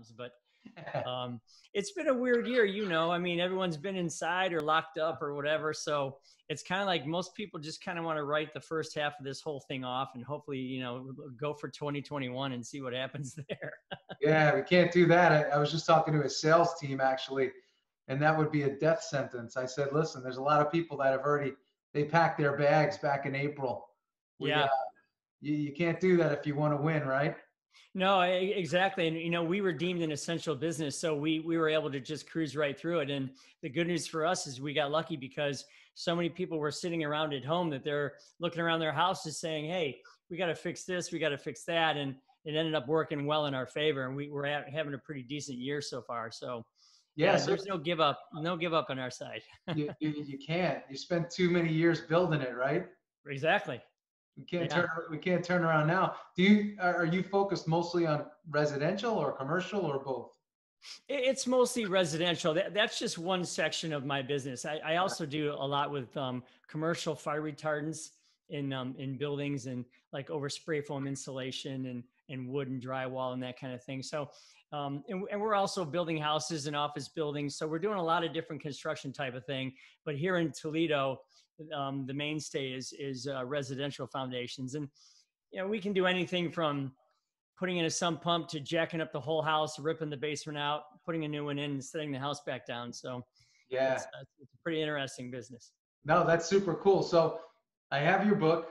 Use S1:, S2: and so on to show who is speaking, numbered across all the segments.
S1: comes. But it's been a weird year, I mean, everyone's been inside or locked up or whatever. So it's kind of like most people just kind of want to write the first half of this whole thing off and hopefully, go for 2021 and see what happens there.
S2: Yeah, we can't do that. I was just talking to a sales team actually, and that would be a death sentence. I said, listen, there's a lot of people that have already, they packed their bags back in April.
S1: Yeah.
S2: You can't do that if you want to win, right?
S1: No, exactly. And, we were deemed an essential business. So we were able to just cruise right through it. And the good news for us is we got lucky because so many people were sitting around at home that they're looking around their houses saying, hey, we got to fix this, we got to fix that. And it ended up working well in our favor. And we were having a pretty decent year so far. So yeah,
S2: So
S1: there's no give up on our side.
S2: you can't. You spent too many years building it, right?
S1: Exactly.
S2: We can't turn around now. Are you focused mostly on residential or commercial or both?
S1: It's mostly residential. That's just one section of my business. I also do a lot with commercial fire retardants in buildings and like over spray foam insulation and wood and drywall and that kind of thing. So and we're also building houses and office buildings. So we're doing a lot of different construction type of thing. But here in Toledo, the mainstay is residential foundations. And, we can do anything from putting in a sump pump to jacking up the whole house, ripping the basement out, putting a new one in and setting the house back down. So
S2: yeah,
S1: it's a pretty interesting business.
S2: No, that's super cool. So I have your book.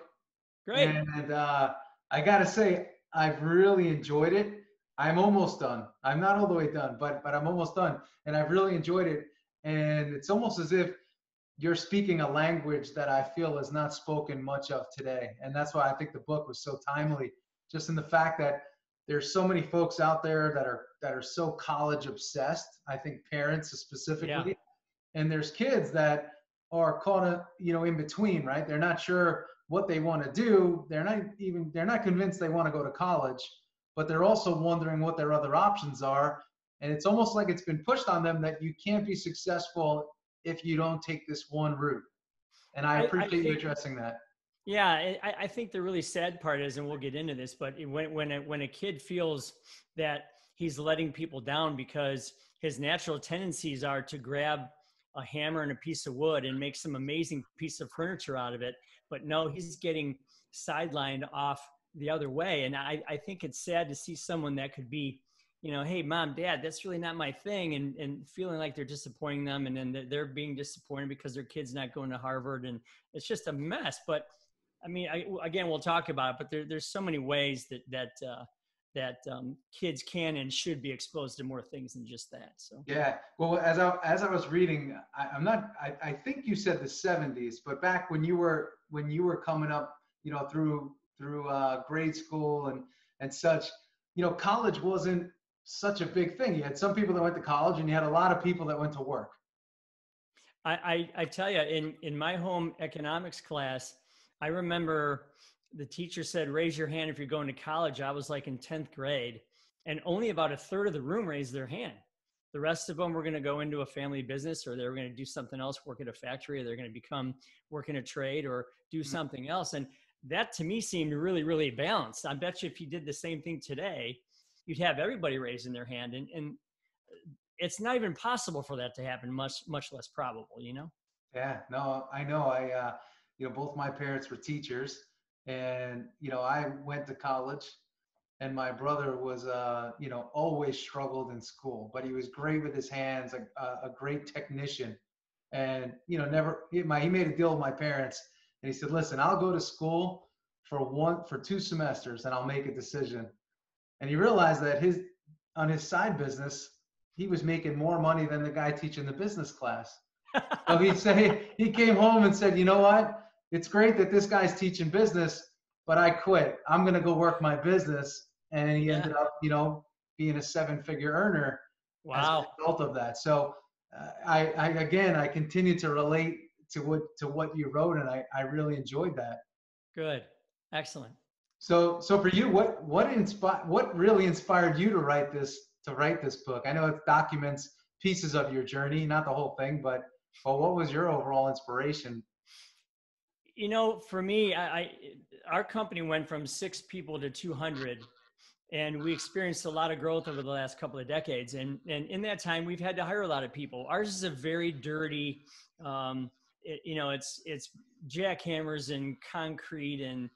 S1: Great.
S2: And I got to say, I've really enjoyed it. I'm almost done. I'm not all the way done, but I'm almost done. And I've really enjoyed it. And it's almost as if you're speaking a language that I feel is not spoken much of today. And that's why I think the book was so timely, just in the fact that there's so many folks out there that are so college obsessed. I think parents specifically,
S1: yeah.
S2: And there's kids that are caught, in between, right? They're not sure what they want to do. They're not convinced they want to go to college, but they're also wondering what their other options are. And it's almost like it's been pushed on them that you can't be successful if you don't take this one route. And I appreciate you addressing that.
S1: Yeah, I think the really sad part is, and we'll get into this, but when a kid feels that he's letting people down because his natural tendencies are to grab a hammer and a piece of wood and make some amazing piece of furniture out of it, but no, he's getting sidelined off the other way. And I think it's sad to see someone that could be, hey, mom, dad, that's really not my thing. And feeling like they're disappointing them. And then they're being disappointed because their kid's not going to Harvard. And it's just a mess. But I mean, again, we'll talk about it, but there's so many ways that kids can and should be exposed to more things than just that. So
S2: yeah, well, as I was reading, I think you said the 70s, but back when you were coming up, through grade school and such, college wasn't such a big thing. You had some people that went to college, and you had a lot of people that went to work.
S1: I tell you, in my home economics class, I remember the teacher said, raise your hand if you're going to college. I was like in 10th grade, and only about a third of the room raised their hand. The rest of them were going to go into a family business, or they were going to do something else, work at a factory, or they're going to work in a trade or do something else. And that to me seemed really, really balanced. I bet you if you did the same thing today, you'd have everybody raising their hand. And it's not even possible for that to happen, much less probable,
S2: Yeah, no, I know. Both my parents were teachers, and, I went to college, and my brother was, always struggled in school, but he was great with his hands, a great technician. And, he made a deal with my parents, and he said, listen, I'll go to school for 2 semesters and I'll make a decision. And he realized that on his side business, he was making more money than the guy teaching the business class. So he came home and said, you know what? It's great that this guy's teaching business, but I quit. I'm going to go work my business. And he ended up, being a 7-figure earner as a result of that. So I continue to relate to what you wrote, and I really enjoyed that.
S1: Good. Excellent.
S2: So for you, what really inspired you to write this book? I know it documents pieces of your journey, not the whole thing, but what was your overall inspiration?
S1: For me, our company went from 6 people to 200 And we experienced a lot of growth over the last couple of decades. And in that time, we've had to hire a lot of people. Ours is a very dirty, it's jackhammers and concrete and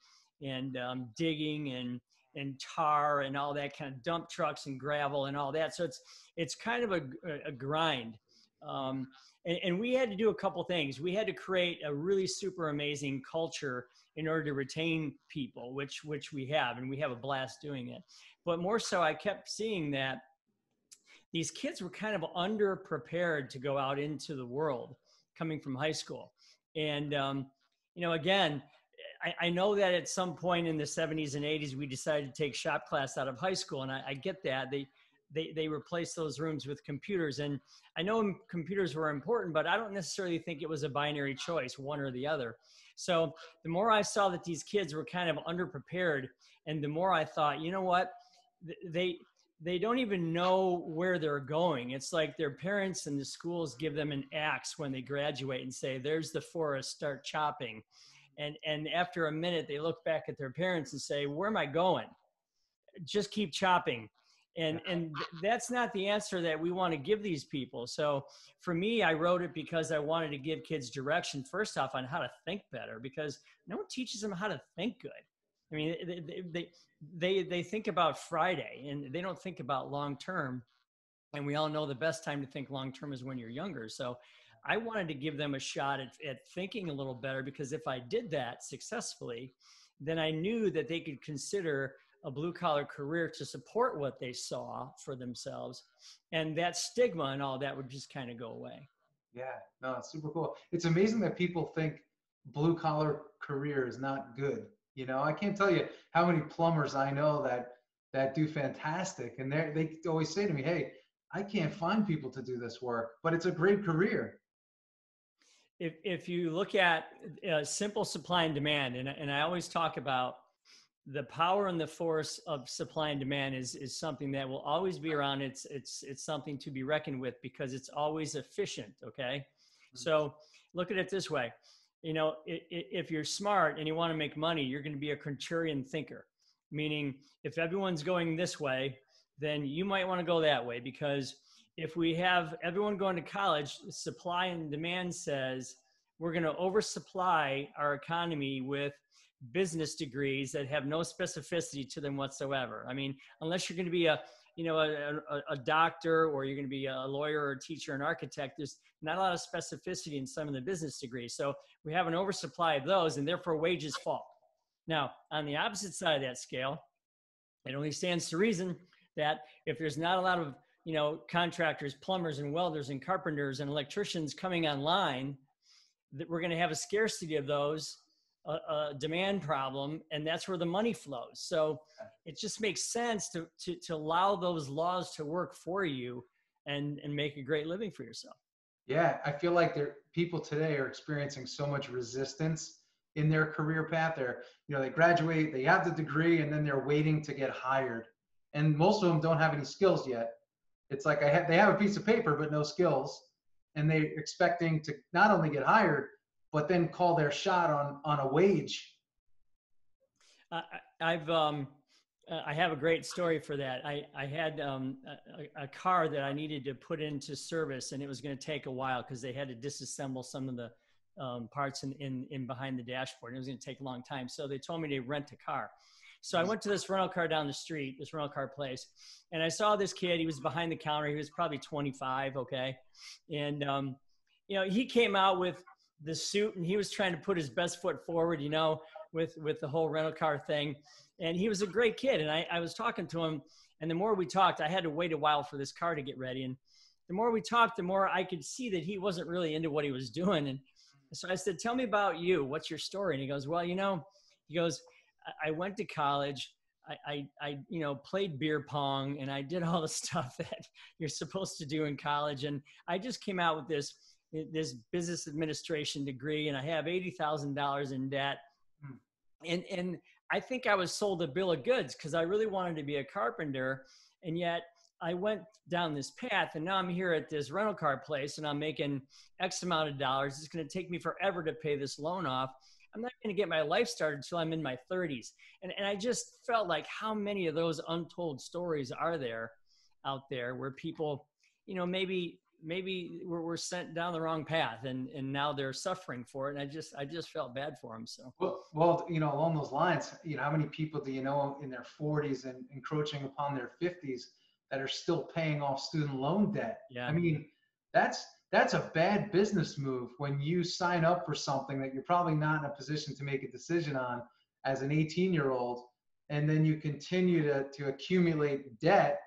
S1: digging and tar and all that, kind of dump trucks and gravel and all that. So it's kind of a grind. And we had to do a couple things. We had to create a really super amazing culture in order to retain people, which we have, and we have a blast doing it. But more so, I kept seeing that these kids were kind of underprepared to go out into the world coming from high school. And, again, I know that at some point in the 70s and 80s, we decided to take shop class out of high school. And I get that. They replaced those rooms with computers. And I know computers were important, but I don't necessarily think it was a binary choice, one or the other. So the more I saw that these kids were kind of underprepared, and the more I thought, you know what, they don't even know where they're going. It's like their parents and the schools give them an axe when they graduate and say, there's the forest, start chopping. And after a minute, they look back at their parents and say, where am I going? Just keep chopping. And that's not the answer that we want to give these people. So for me, I wrote it because I wanted to give kids direction, first off, on how to think better, because no one teaches them how to think good. I mean, they think about Friday and they don't think about long-term. And we all know the best time to think long-term is when you're younger. So I wanted to give them a shot at thinking a little better, because if I did that successfully, then I knew that they could consider a blue-collar career to support what they saw for themselves. And that stigma and all that would just kind of go away.
S2: Yeah, no, it's super cool. It's amazing that people think blue-collar career is not good. I can't tell you how many plumbers I know that do fantastic. And they always say to me, hey, I can't find people to do this work, but it's a great career.
S1: If you look at simple supply and demand, and I always talk about the power and the force of supply and demand is something that will always be around. It's something to be reckoned with, because it's always efficient. Okay. Mm-hmm. So look at it this way. If you're smart and you want to make money, you're going to be a contrarian thinker, meaning if everyone's going this way, then you might want to go that way, because if we have everyone going to college, supply and demand says we're going to oversupply our economy with business degrees that have no specificity to them whatsoever. I mean, unless you're going to be a doctor, or you're going to be a lawyer or a teacher, an architect, there's not a lot of specificity in some of the business degrees. So we have an oversupply of those, and therefore wages fall. Now, on the opposite side of that scale, it only stands to reason that if there's not a lot of, contractors, plumbers and welders and carpenters and electricians coming online, that we're going to have a scarcity of those, a demand problem, and that's where the money flows. So it just makes sense to allow those laws to work for you and make a great living for yourself.
S2: Yeah, I feel like people today are experiencing so much resistance in their career path. They graduate, they have the degree, and then they're waiting to get hired. And most of them don't have any skills yet. It's like they have a piece of paper but no skills, and they're expecting to not only get hired, but then call their shot on a wage.
S1: I have a great story for that. I had a car that I needed to put into service, and it was going to take a while because they had to disassemble some of the parts in behind the dashboard. And it was going to take a long time. So they told me to rent a car. So I went to this rental car down the street, this rental car place, and I saw this kid. He was behind the counter. He was probably 25, okay? And, he came out with the suit, and he was trying to put his best foot forward, with the whole rental car thing. And he was a great kid. And I was talking to him, and the more we talked, I had to wait a while for this car to get ready. And the more we talked, the more I could see that he wasn't really into what he was doing. And so I said, tell me about you. What's your story? And he goes, well, he goes, I went to college. I played beer pong, and I did all the stuff that you're supposed to do in college. And I just came out with this business administration degree, and I have $80,000 in debt. And I think I was sold a bill of goods because I really wanted to be a carpenter. And yet I went down this path, and now I'm here at this rental car place, and I'm making X amount of dollars. It's going to take me forever to pay this loan off. I'm not going to get my life started until I'm in my 30s. And I just felt like how many of those untold stories are there out there where people, maybe we're sent down the wrong path and now they're suffering for it. And I just felt bad for them. So,
S2: well, along those lines, how many people do you know in their 40s and encroaching upon their 50s that are still paying off student loan debt?
S1: yeah.
S2: I mean, that's a bad business move when you sign up for something that you're probably not in a position to make a decision on as an 18-year-old, and then you continue to accumulate debt,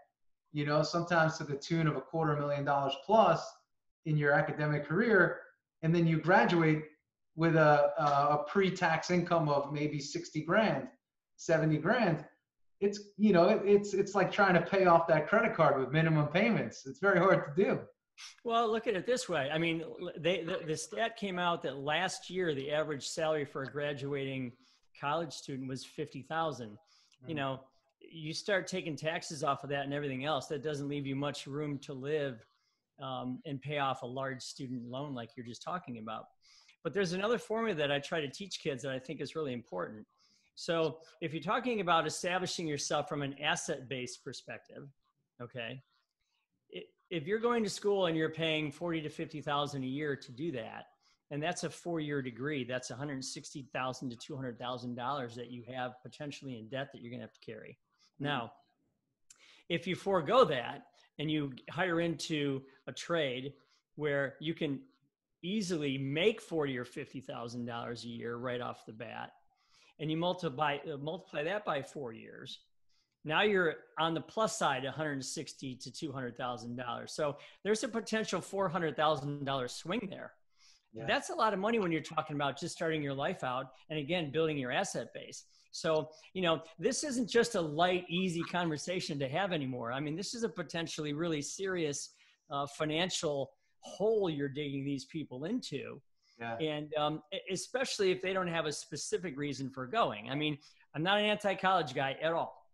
S2: sometimes to the tune of $250,000 plus in your academic career, and then you graduate with a pre-tax income of maybe 60 grand, 70 grand. It's like trying to pay off that credit card with minimum payments. It's very hard to do.
S1: Well, look at it this way. I mean, the stat came out that last year, the average salary for a graduating college student was $50,000. You start taking taxes off of that and everything else, that doesn't leave you much room to live and pay off a large student loan like you're just talking about. But there's another formula that I try to teach kids that I think is really important. So if you're talking about establishing yourself from an asset-based perspective, okay, if you're going to school and you're paying $40,000 to $50,000 a year to do that, and that's a 4-year degree, that's $160,000 to $200,000 that you have potentially in debt that you're going to have to carry. Now, if you forego that and you hire into a trade where you can easily make $40,000 or $50,000 a year right off the bat, and you multiply that by 4 years, now you're on the plus side, $160,000 to $200,000. So there's a potential $400,000 swing there. Yeah. That's a lot of money when you're talking about just starting your life out and, again, building your asset base. So, this isn't just a light, easy conversation to have anymore. I mean, this is a potentially really serious financial hole you're digging these people into. Yeah. And especially if they don't have a specific reason for going. I mean, I'm not an anti-college guy at all.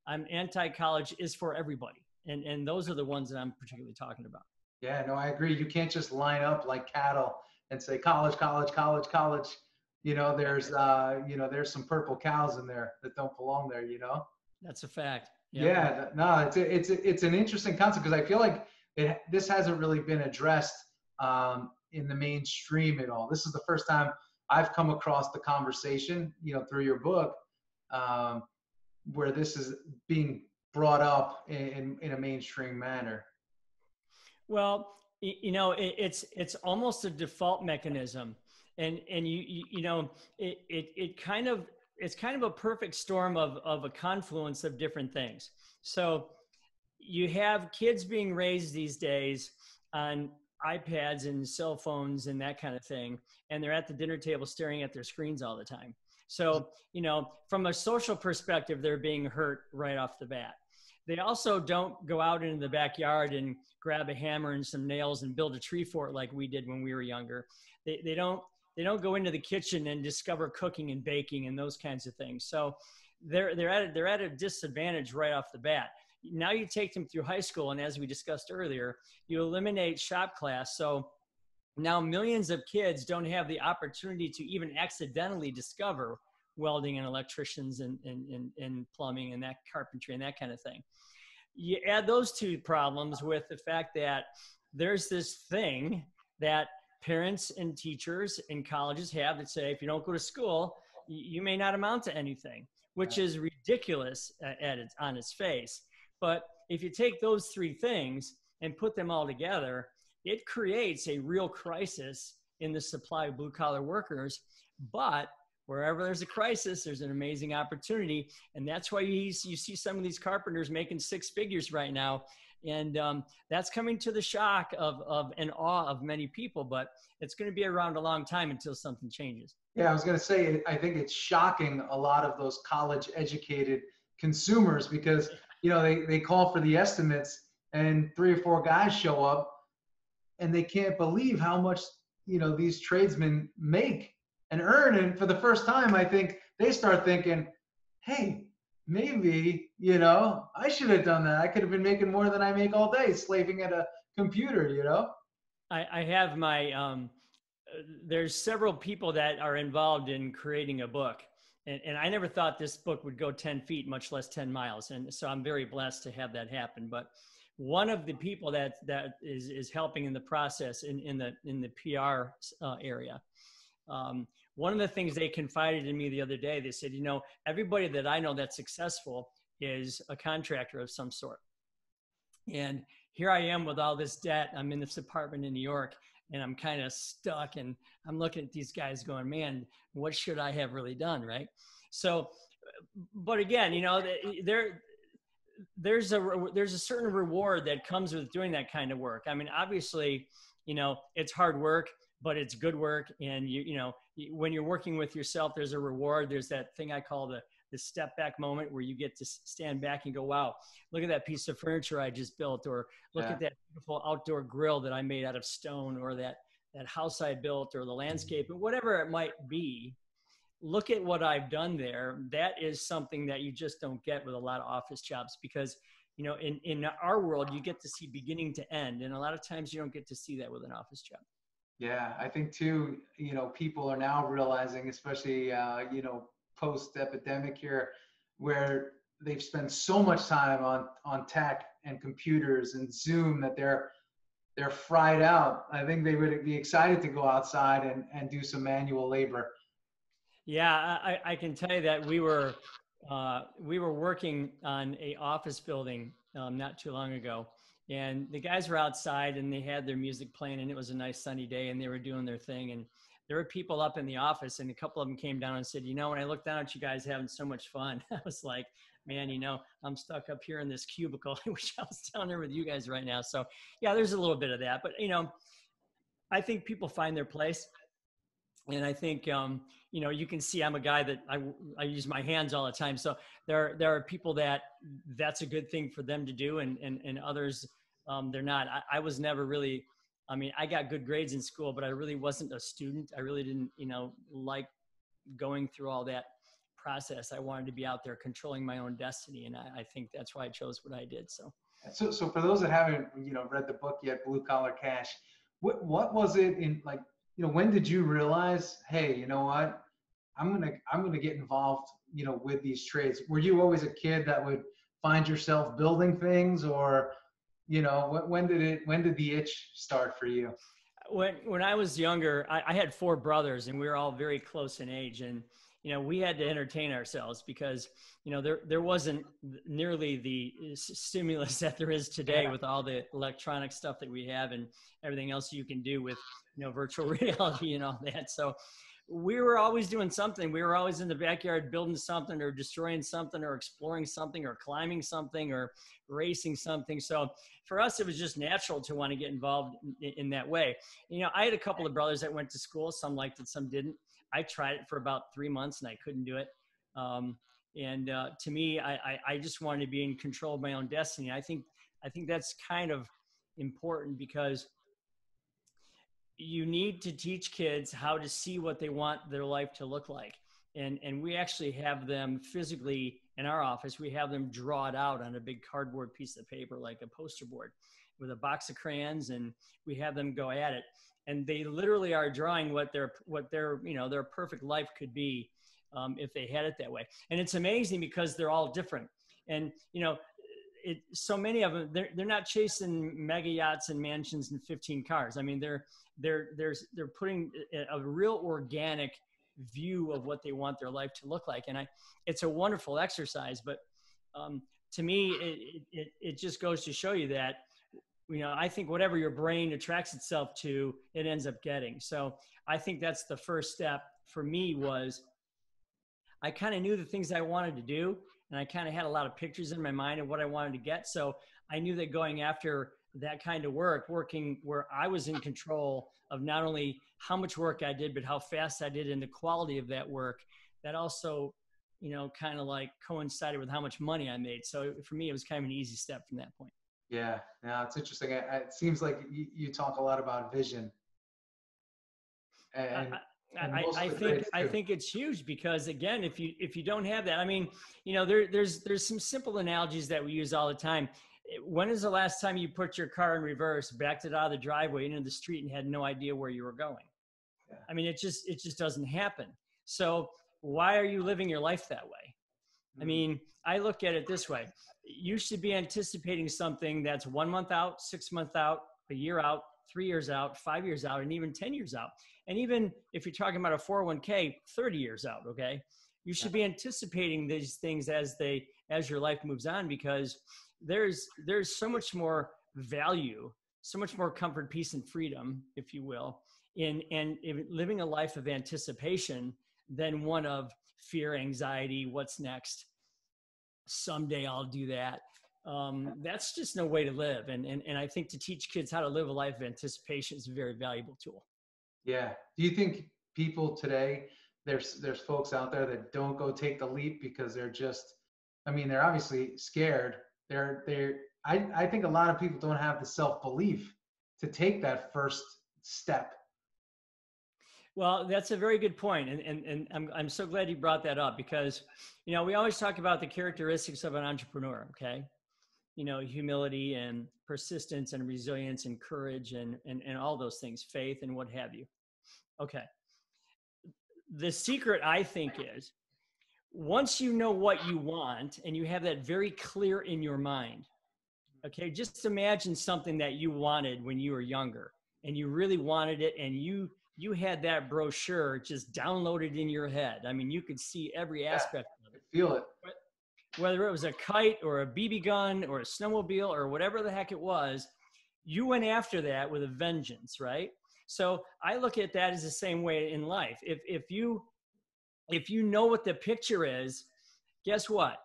S1: I'm anti-college is for everybody. And those are the ones that I'm particularly talking about.
S2: Yeah, no, I agree. You can't just line up like cattle and say college, college, college, college. There's some purple cows in there that don't belong there,
S1: That's a fact.
S2: Yep. Yeah, no, it's an interesting concept because I feel like this hasn't really been addressed in the mainstream at all. This is the first time I've come across the conversation, through your book, where this is being brought up in a mainstream manner.
S1: Well, it's almost a default mechanism, and it's kind of a perfect storm of a confluence of different things. So you have kids being raised these days on iPads and cell phones and that kind of thing, and they're at the dinner table staring at their screens all the time. So, from a social perspective, they're being hurt right off the bat. They also don't go out into the backyard and grab a hammer and some nails and build a tree fort like we did when we were younger. They don't go into the kitchen and discover cooking and baking and those kinds of things. So they're at a disadvantage right off the bat. Now you take them through high school, and as we discussed earlier, you eliminate shop class. So now millions of kids don't have the opportunity to even accidentally discover welding and electricians and plumbing and that carpentry and that kind of thing. You add those two problems with the fact that there's this thing that parents and teachers in colleges have that say, if you don't go to school, you may not amount to anything, which is ridiculous on its face. But if you take those three things and put them all together, it creates a real crisis in the supply of blue-collar workers. But wherever there's a crisis, there's an amazing opportunity. And that's why you see some of these carpenters making 6 figures right now. And that's coming to the shock of and awe of many people. But it's going to be around a long time until something changes.
S2: Yeah, I was going to say, I think it's shocking a lot of those college-educated consumers because, they call for the estimates and 3 or 4 guys show up and they can't believe how much, these tradesmen make and earn. And for the first time, I think they start thinking, hey, maybe, I should have done that. I could have been making more than I make all day slaving at a computer,
S1: I have my there's several people that are involved in creating a book. And I never thought this book would go 10 feet, much less 10 miles. And so I'm very blessed to have that happen. But one of the people that is helping in the process in the PR area, one of the things they confided in me the other day, they said, everybody that I know that's successful is a contractor of some sort. And here I am with all this debt. I'm in this apartment in New York, and I'm kind of stuck, and I'm looking at these guys going, man, what should I have really done, right? So, but again, there's a certain reward that comes with doing that kind of work. I mean, obviously, it's hard work, but it's good work. And when you're working with yourself, there's a reward. There's that thing I call the step back moment where you get to stand back and go, wow, look at that piece of furniture I just built, or look at that beautiful outdoor grill that I made out of stone, or that house I built, or the landscape, or whatever it might be. Look at what I've done there. That is something that you just don't get with a lot of office jobs, because, in our world, you get to see beginning to end. And a lot of times you don't get to see that with an office job.
S2: Yeah, I think too, people are now realizing, especially, post-epidemic here, where they've spent so much time on tech and computers and Zoom that they're fried out. I think they would be excited to go outside and do some manual labor.
S1: Yeah, I can tell you that we were working on a office building not too long ago, and the guys were outside and they had their music playing, and it was a nice sunny day, and they were doing their thing, and there were people up in the office, and a couple of them came down and said, when I look down at you guys having so much fun, I was like, man, I'm stuck up here in this cubicle. I wish I was down there with you guys right now. So yeah, there's a little bit of that, but I think people find their place. And I think, you can see I'm a guy that I use my hands all the time. So there are people that's a good thing for them to do, and others, they're not. I was never really, I got good grades in school, but I really wasn't a student. I really didn't, like going through all that process. I wanted to be out there controlling my own destiny. And I think that's why I chose what I did. So
S2: for those that haven't, read the book yet, Blue Collar Cash, what was it in, like, when did you realize, hey, you know what, I'm gonna get involved, with these trades? Were you always a kid that would find yourself building things, or, when did the itch start for you?
S1: When I was younger, I had 4 brothers, and we were all very close in age, and we had to entertain ourselves because there wasn't nearly the stimulus that there is today with all the electronic stuff that we have and everything else you can do with virtual reality and all that. So we were always doing something. We were always in the backyard building something, or destroying something, or exploring something, or climbing something, or racing something. So for us, it was just natural to want to get involved in that way. I had a couple of brothers that went to school. Some liked it, some didn't. I tried it for about 3 months and I couldn't do it. To me, I just wanted to be in control of my own destiny. I think that's kind of important, because you need to teach kids how to see what they want their life to look like. And we actually have them physically in our office. We have them draw it out on a big cardboard piece of paper, like a poster board, with a box of crayons, and we have them go at it. And they literally are drawing what their their perfect life could be if they had it that way. And it's amazing because they're all different. And so many of them, they're not chasing mega yachts and mansions and 15 cars. I mean, they're putting a real organic view of what they want their life to look like. And it's a wonderful exercise. But to me, it just goes to show you that, I think whatever your brain attracts itself to, it ends up getting. So I think that's the first step for me. Was I kind of knew the things I wanted to do, and I kind of had a lot of pictures in my mind of what I wanted to get. So I knew that going after that kind of working where I was in control of not only how much work I did, but how fast I did and the quality of that work, that also, kind of like coincided with how much money I made. So for me, it was kind of an easy step from that point.
S2: Yeah, it's interesting. It seems like you talk a lot about vision. And
S1: I think it's huge, because again, if you don't have that, there's some simple analogies that we use all the time. When is the last time you put your car in reverse, backed it out of the driveway into the street, and had no idea where you were going?
S2: Yeah.
S1: I mean, it just doesn't happen. So why are you living your life that way? I mean, I look at it this way. You should be anticipating something that's 1 month out, 6 months out, a year out, 3 years out, 5 years out, and even 10 years out. And even if you're talking about a 401k, 30 years out, okay? You should be anticipating these things as your life moves on, because there's so much more value, so much more comfort, peace, and freedom, if you will, in living a life of anticipation than one of fear, anxiety, what's next, someday I'll do that. That's just no way to live. And I think to teach kids how to live a life of anticipation is a very valuable tool.
S2: Yeah. Do you think people today, there's folks out there that don't go take the leap because they're just, I mean, they're obviously scared. I think a lot of people don't have the self-belief to take that first step.
S1: Well, that's a very good point. And I'm so glad you brought that up, because, we always talk about the characteristics of an entrepreneur. Okay. Humility and persistence and resilience and courage and all those things, faith and what have you. Okay. The secret, I think, is once you know what you want and you have that very clear in your mind, okay, just imagine something that you wanted when you were younger and you really wanted it, and you had that brochure just downloaded in your head. I mean, you could see every aspect of it.
S2: Feel it.
S1: Whether it was a kite or a BB gun or a snowmobile or whatever the heck it was, you went after that with a vengeance, right? So I look at that as the same way in life. If you know what the picture is, guess what?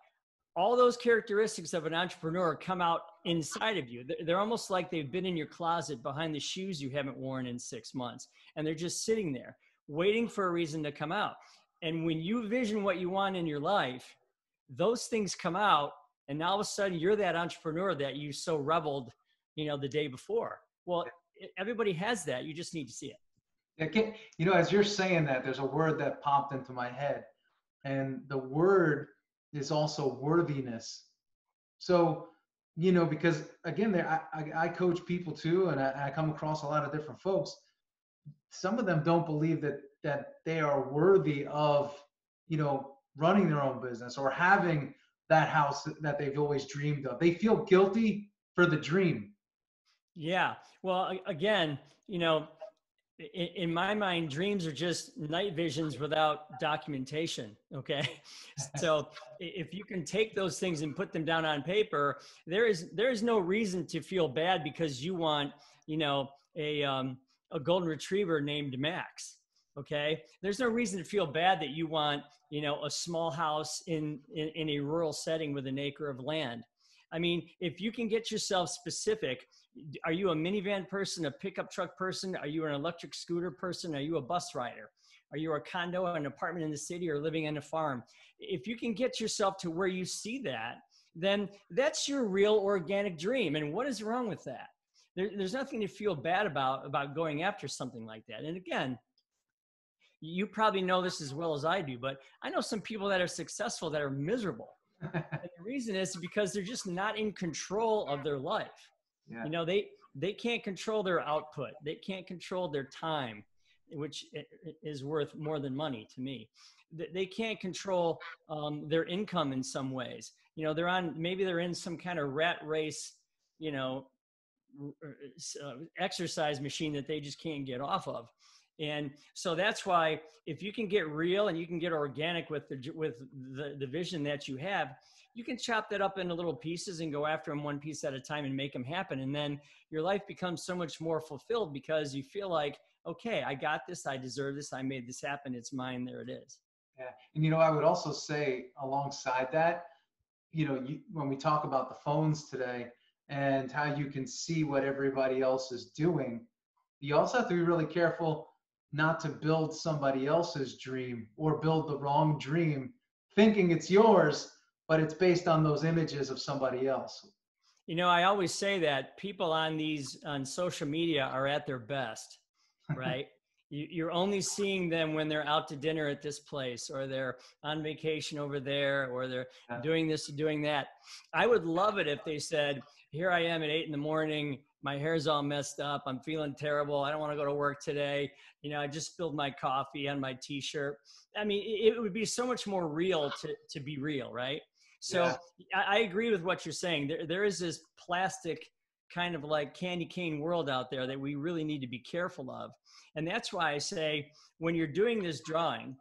S1: All those characteristics of an entrepreneur come out inside of you. They're almost like they've been in your closet behind the shoes you haven't worn in 6 months. And they're just sitting there waiting for a reason to come out. And when you vision what you want in your life, those things come out. And now all of a sudden you're that entrepreneur that you so reveled, the day before. Well, everybody has that. You just need to see it.
S2: As you're saying that, there's a word that popped into my head, and the word is also worthiness. So, because again, I coach people too, and I come across a lot of different folks. Some of them don't believe that they are worthy of, running their own business or having that house that they've always dreamed of. They feel guilty for the dream.
S1: Yeah. Well, again, in my mind, dreams are just night visions without documentation. Okay. So if you can take those things and put them down on paper, there is no reason to feel bad because you want, a golden retriever named Max. Okay. There's no reason to feel bad that you want, a small house in a rural setting with an acre of land. I mean, if you can get yourself specific, are you a minivan person, a pickup truck person? Are you an electric scooter person? Are you a bus rider? Are you a condo, an apartment in the city, or living on a farm? If you can get yourself to where you see that, then that's your real organic dream. And what is wrong with that? There's nothing to feel bad about going after something like that. And again, you probably know this as well as I do, but I know some people that are successful that are miserable. And the reason is because they're just not in control of their life. Yeah. They can't control their output. They can't control their time, which is worth more than money to me. They can't control their income in some ways. Maybe they're in some kind of rat race, exercise machine that they just can't get off of. And so that's why if you can get real and you can get organic with the vision that you have, you can chop that up into little pieces and go after them one piece at a time and make them happen. And then your life becomes so much more fulfilled because you feel like, okay, I got this, I deserve this, I made this happen, it's mine, there it is.
S2: Yeah. And, I would also say alongside that, when we talk about the phones today and how you can see what everybody else is doing, you also have to be really careful not to build somebody else's dream or build the wrong dream, thinking it's yours, but it's based on those images of somebody else.
S1: I always say that people on social media are at their best, right? You're only seeing them when they're out to dinner at this place, or they're on vacation over there, or they're doing this or doing that. I would love it if they said, here I am at 8 in the morning. My hair's all messed up. I'm feeling terrible. I don't want to go to work today. I just spilled my coffee on my t-shirt. I mean, it would be so much more real to be real, right?
S2: Yeah.
S1: So I agree with what you're saying. There is this plastic kind of like candy cane world out there that we really need to be careful of. And that's why I say, when you're doing this drawing,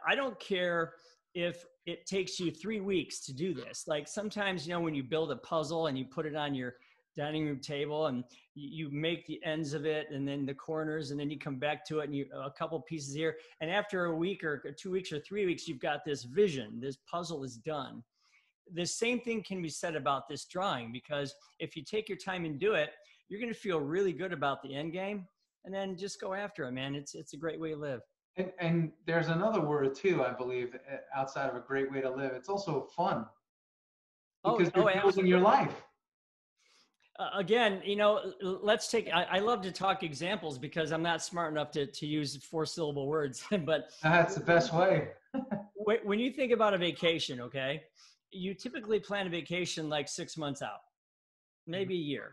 S1: I don't care if it takes you 3 weeks to do this. Like sometimes, when you build a puzzle and you put it on your dining room table and you make the ends of it and then the corners, and then you come back to it and a couple pieces here. And after a week or 2 weeks or 3 weeks, you've got this vision, this puzzle is done. The same thing can be said about this drawing, because if you take your time and do it, you're going to feel really good about the end game, and then just go after it, man. It's a great way to live.
S2: And there's another word too, I believe, outside of a great way to live. It's also fun, because you're building
S1: absolutely.
S2: your life.
S1: Again, let's take, I love to talk examples because I'm not smart enough to use 4-syllable words, but
S2: That's the best way.
S1: when you think about a vacation, okay, you typically plan a vacation like 6 months out, maybe a year.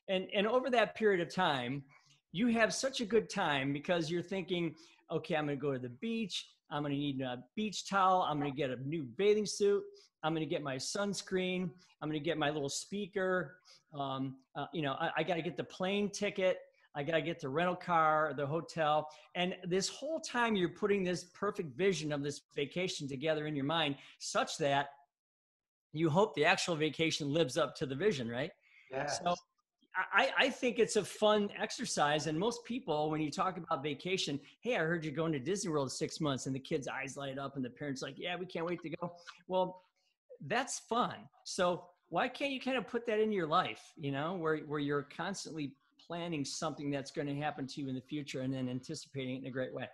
S1: And over that period of time, you have such a good time because you're thinking, okay, I'm going to go to the beach. I'm going to need a beach towel. I'm going to get a new bathing suit. I'm going to get my sunscreen. I'm going to get my little speaker. I got to get the plane ticket. I got to get the rental car, the hotel. And this whole time you're putting this perfect vision of this vacation together in your mind, such that you hope the actual vacation lives up to the vision, right?
S2: Yes.
S1: So I think it's a fun exercise. And most people, when you talk about vacation, hey, I heard you're going to Disney World 6 months, and the kids' eyes light up and the parents like, yeah, we can't wait to go. Well, that's fun. So why can't you kind of put that into your life, where you're constantly planning something that's going to happen to you in the future and then anticipating it in a great way?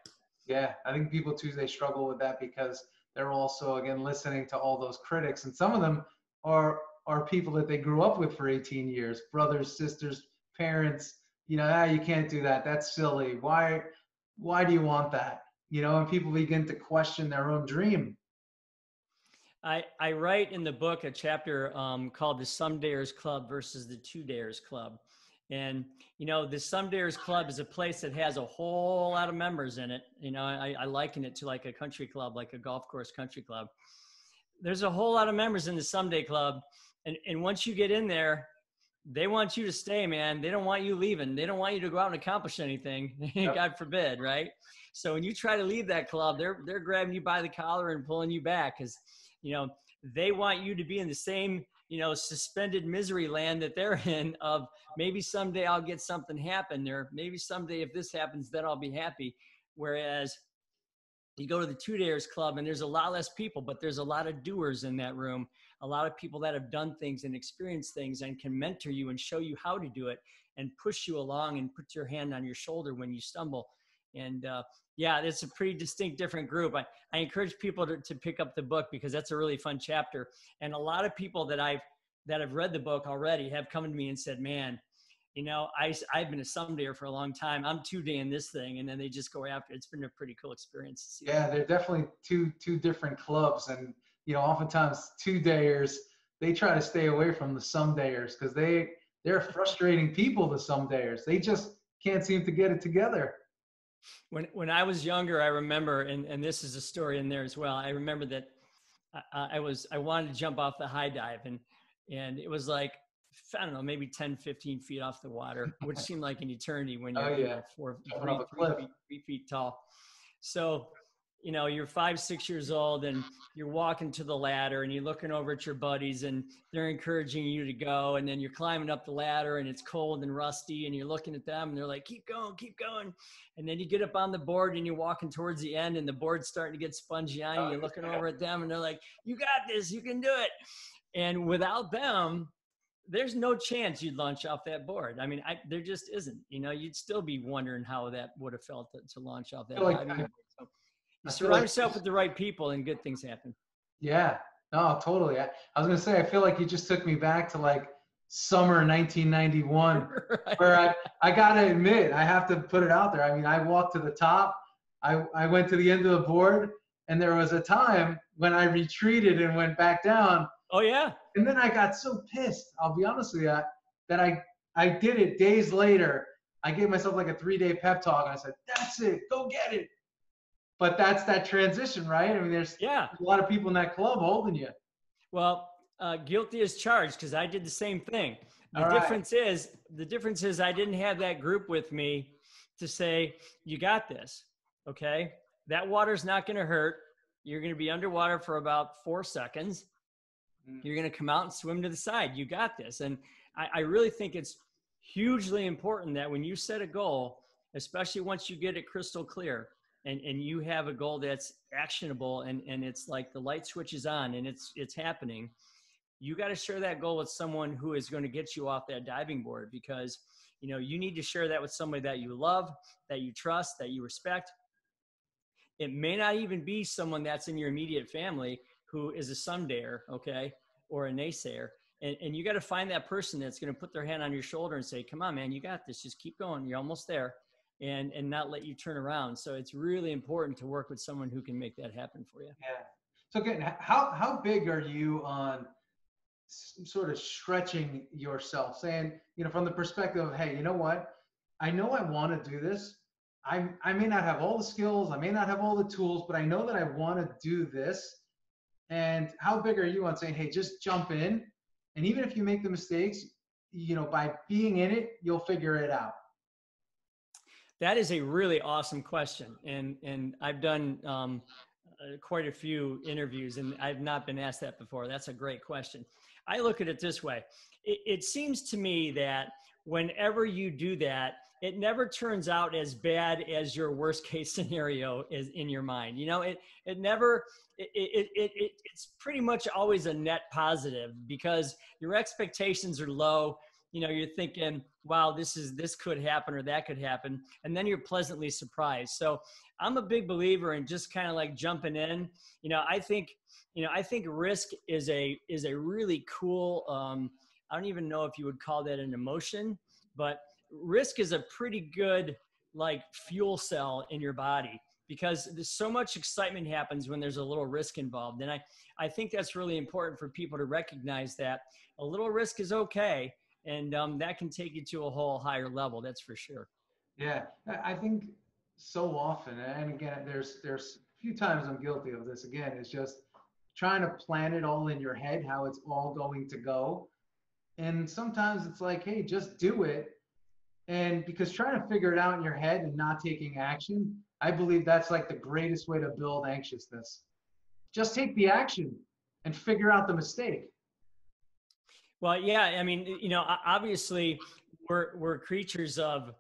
S2: Yeah, I think people too, they struggle with that because they're also, again, listening to all those critics, and some of them are people that they grew up with for 18 years, brothers, sisters, parents. You can't do that. That's silly. Why do you want that? And people begin to question their own dream.
S1: I write in the book a chapter called the Somedayers Club versus the Two-Dayers Club. And, the Somedayers Club is a place that has a whole lot of members in it. I liken it to like a country club, like a golf course country club. There's a whole lot of members in the Someday Club. And once you get in there, they want you to stay, man. They don't want you leaving. They don't want you to go out and accomplish anything. Yep. God forbid, right? So when you try to leave that club, they're grabbing you by the collar and pulling you back because, they want you to be in the same, suspended misery land that they're in of maybe someday I'll get something happen there. Maybe someday if this happens, then I'll be happy. Whereas you go to the Two-Dayers Club and there's a lot less people, but there's a lot of doers in that room. A lot of people that have done things and experienced things and can mentor you and show you how to do it and push you along and put your hand on your shoulder when you stumble. And it's a pretty distinct, different group. I encourage people to pick up the book because that's a really fun chapter. And a lot of people that have read the book already have come to me and said, man, I've been a somedayer for a long time. I'm 2-daying this thing. And then they just go after it. It's been a pretty cool experience to see.
S2: Yeah, they're definitely two different clubs. And, oftentimes 2-dayers, they try to stay away from the somedayers because they're frustrating people, the somedayers. They just can't seem to get it together.
S1: When I was younger, I remember, and this is a story in there as well. I remember that I wanted to jump off the high dive and it was like, I don't know, maybe 10, 15 feet off the water, which seemed like an eternity when you're 3 feet tall. So, you're 5, 6 years old and you're walking to the ladder and you're looking over at your buddies and they're encouraging you to go. And then you're climbing up the ladder and it's cold and rusty and you're looking at them and they're like, keep going, keep going. And then you get up on the board and you're walking towards the end and the board's starting to get spongy on you. You're looking over at them and they're like, you got this, you can do it. And without them, there's no chance you'd launch off that board. I mean, there just isn't, you'd still be wondering how that would have felt to launch off that. You surround yourself with the right people and good things happen.
S2: Yeah, no, totally. I was going to say, I feel like you just took me back to like summer 1991, right. Where I got to admit, I have to put it out there. I mean, I walked to the top, I went to the end of the board, and there was a time when I retreated and went back down
S1: Oh yeah.
S2: And then I got so pissed, I'll be honest with you, that I did it days later. I gave myself like a 3-day pep talk and I said, that's it, go get it. But that's that transition, right? I mean, there's
S1: Yeah.
S2: a lot of people in that club holding you.
S1: Well, guilty as charged, because I did the same thing.
S2: All right.
S1: The difference is I didn't have that group with me to say, you got this. Okay. That water's not going to hurt. You're going to be underwater for about 4 seconds. You're going to come out and swim to the side. You got this. And I really think it's hugely important that when you set a goal, especially once you get it crystal clear and you have a goal that's actionable and it's like the light switch is on and it's happening, you got to share that goal with someone who is going to get you off that diving board, because you need to share that with somebody that you love, that you trust, that you respect. It may not even be someone that's in your immediate family who is a somedayer, okay, or a naysayer. And you got to find that person that's going to put their hand on your shoulder and say, come on, man, you got this. Just keep going. You're almost there. And not let you turn around. So it's really important to work with someone who can make that happen for you.
S2: Yeah. So again, how big are you on sort of stretching yourself, saying, from the perspective of, hey, you know what? I know I want to do this. I may not have all the skills, I may not have all the tools, but I know that I want to do this. And how big are you on saying, hey, just jump in, and even if you make the mistakes, by being in it, you'll figure it out?
S1: That is a really awesome question, and I've done quite a few interviews, and I've not been asked that before. That's a great question. I look at it this way. It seems to me that whenever you do that, it never turns out as bad as your worst case scenario is in your mind. It's pretty much always a net positive, because your expectations are low. You're thinking, wow, this could happen or that could happen. And then you're pleasantly surprised. So I'm a big believer in just kind of like jumping in. I think risk is a really cool, I don't even know if you would call that an emotion, but risk is a pretty good like fuel cell in your body, because there's so much excitement happens when there's a little risk involved. And I think that's really important for people to recognize that a little risk is okay. And that can take you to a whole higher level. That's for sure.
S2: Yeah, I think so often, and again, there's a few times I'm guilty of this. Again, it's just trying to plan it all in your head, how it's all going to go. And sometimes it's like, hey, just do it. And because trying to figure it out in your head and not taking action, I believe that's like the greatest way to build anxiousness. Just take the action and figure out the mistake.
S1: Well, yeah, I mean, obviously we're creatures of,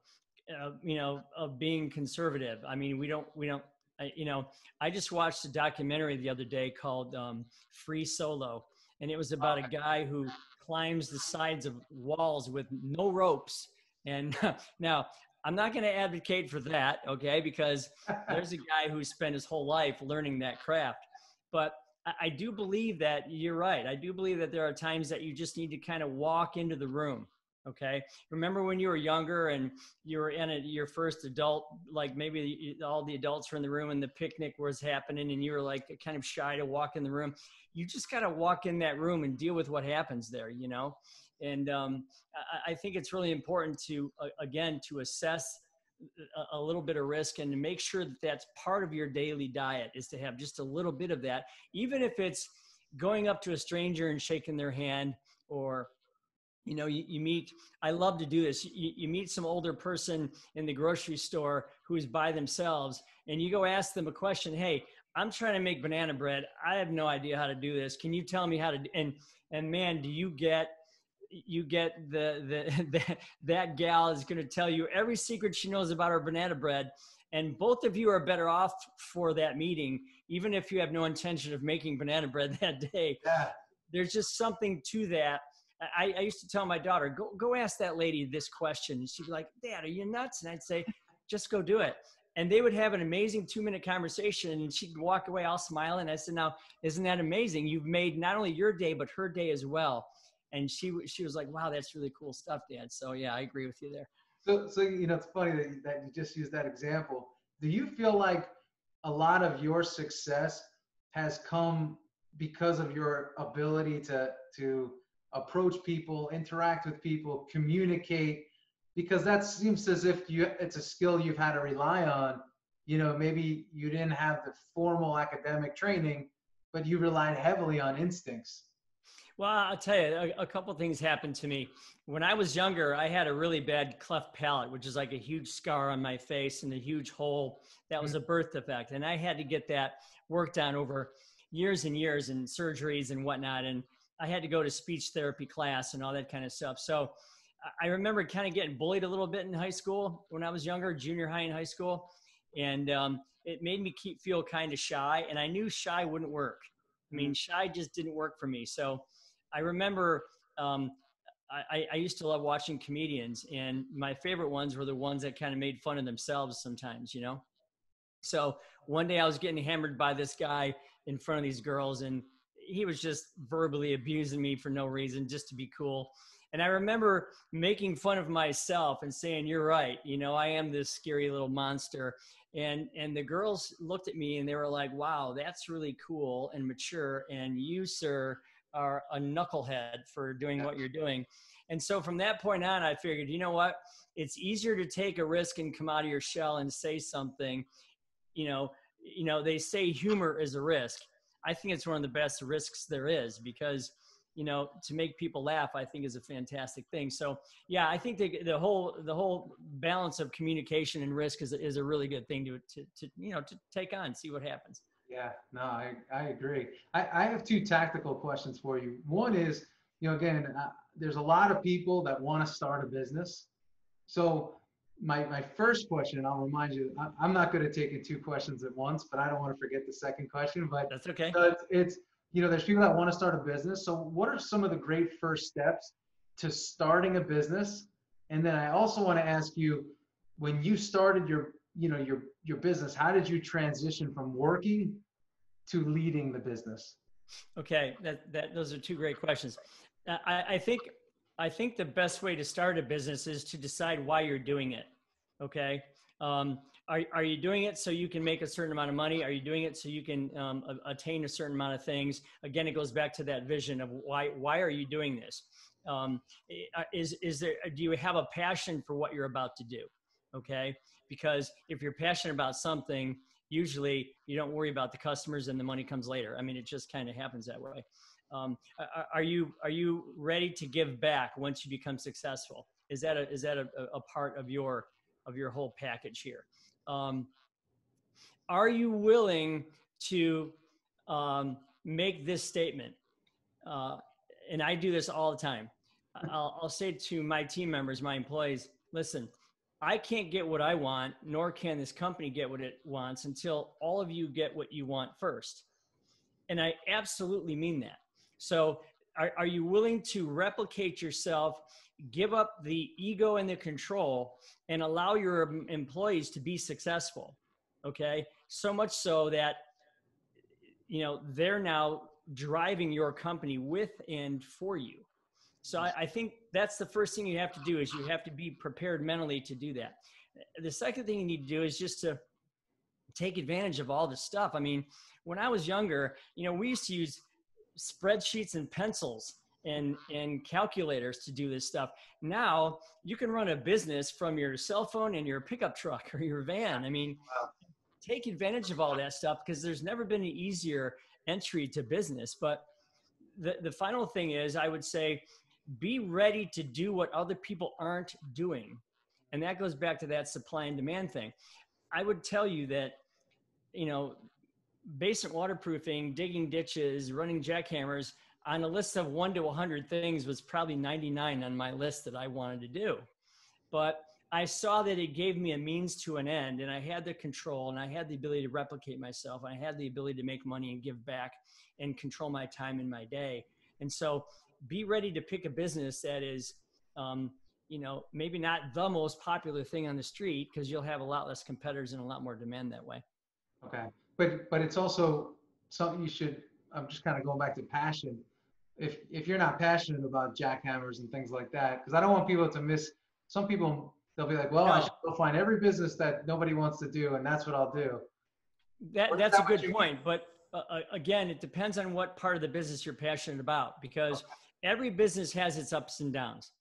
S1: of being conservative. I mean, we don't, I just watched a documentary the other day called Free Solo, and it was about a guy who climbs the sides of walls with no ropes. And now I'm not going to advocate for that, okay, because there's a guy who spent his whole life learning that craft. But I do believe that you're right. I do believe that there are times that you just need to kind of walk into the room. Okay. Remember when you were younger and you were in your first adult, like maybe all the adults were in the room and the picnic was happening and you were like kind of shy to walk in the room. You just got to walk in that room and deal with what happens there, And I think it's really important to, again, to assess a little bit of risk and to make sure that that's part of your daily diet, is to have just a little bit of that, even if it's going up to a stranger and shaking their hand, or you meet, I love to do this. You meet some older person in the grocery store who's by themselves, and you go ask them a question. Hey, I'm trying to make banana bread. I have no idea how to do this. Can you tell me how to? And man, do you get that gal is going to tell you every secret she knows about her banana bread. And both of you are better off for that meeting, even if you have no intention of making banana bread that day.
S2: Yeah.
S1: There's just something to that. I used to tell my daughter, go ask that lady this question. She'd be like, Dad, are you nuts? And I'd say, just go do it. And they would have an amazing 2-minute conversation, and she'd walk away all smiling. I said, now, isn't that amazing? You've made not only your day, but her day as well. And she was like, wow, that's really cool stuff, Dad. So yeah, I agree with you there.
S2: So it's funny that you just used that example. Do you feel like a lot of your success has come because of your ability to approach people, interact with people, communicate, because that seems as if it's a skill you've had to rely on. Maybe you didn't have the formal academic training, but you relied heavily on instincts.
S1: Well, I'll tell you, a couple things happened to me. When I was younger, I had a really bad cleft palate, which is like a huge scar on my face and a huge hole. That was a birth defect. And I had to get that worked on over years and years and surgeries and whatnot. And I had to go to speech therapy class and all that kind of stuff. So I remember kind of getting bullied a little bit in high school when I was younger, junior high and high school. And it made me feel kind of shy. And I knew shy wouldn't work. I mean, shy just didn't work for me. So I remember I used to love watching comedians, and my favorite ones were the ones that kind of made fun of themselves sometimes, So one day I was getting hammered by this guy in front of these girls, and he was just verbally abusing me for no reason, just to be cool. And I remember making fun of myself and saying, "You're right. I am this scary little monster." And the girls looked at me and they were like, "Wow, that's really cool and mature. And you, sir, are a knucklehead for doing what you're doing." And so from that point on, I figured, you know what? It's easier to take a risk and come out of your shell and say something. They say humor is a risk. I think it's one of the best risks there is because, to make people laugh, I think is a fantastic thing. So yeah, I think the whole balance of communication and risk is a really good thing to take on, see what happens.
S2: Yeah, no, I agree. I have two tactical questions for you. One is, again, there's a lot of people that want to start a business. So my first question, and I'll remind you, I'm not good at taking two questions at once, but I don't want to forget the second question. But
S1: that's okay.
S2: So it's there's people that want to start a business. So what are some of the great first steps to starting a business? And then I also want to ask you, when you started your business, how did you transition from working to leading the business?
S1: Okay, those are two great questions. I think the best way to start a business is to decide why you're doing it. Okay, are you doing it so you can make a certain amount of money? Are you doing it so you can attain a certain amount of things? Again, it goes back to that vision of why are you doing this? Do you have a passion for what you're about to do? Okay, because if you're passionate about something, usually you don't worry about the customers and the money comes later. I mean, it just kind of happens that way. Are you ready to give back once you become successful? Is that a part of your whole package here? Are you willing to make this statement? And I do this all the time. I'll say to my team members, my employees, listen, I can't get what I want, nor can this company get what it wants until all of you get what you want first. And I absolutely mean that. So are you willing to replicate yourself, give up the ego and the control, and allow your employees to be successful? Okay. So much so that, they're now driving your company with and for you. So I think that's the first thing you have to do is you have to be prepared mentally to do that. The second thing you need to do is just to take advantage of all this stuff. I mean, when I was younger, we used to use spreadsheets and pencils and calculators to do this stuff. Now you can run a business from your cell phone and your pickup truck or your van. I mean, take advantage of all that stuff because there's never been an easier entry to business. But the final thing is, I would say, be ready to do what other people aren't doing. And that goes back to that supply and demand thing. I would tell you that, basement waterproofing, digging ditches, running jackhammers on a list of 1 to 100 things was probably 99 on my list that I wanted to do. But I saw that it gave me a means to an end, and I had the control and I had the ability to replicate myself. I had the ability to make money and give back and control my time and my day. And so be ready to pick a business that is, maybe not the most popular thing on the street, because you'll have a lot less competitors and a lot more demand that way.
S2: Okay. But it's also something you should, I'm just kind of going back to passion. If you're not passionate about jackhammers and things like that, because I don't want people to miss, some people, they'll be like, well, I should go find every business that nobody wants to do, and that's what I'll do.
S1: That's a good point. But again, it depends on what part of the business you're passionate about, because every business has its ups and downs.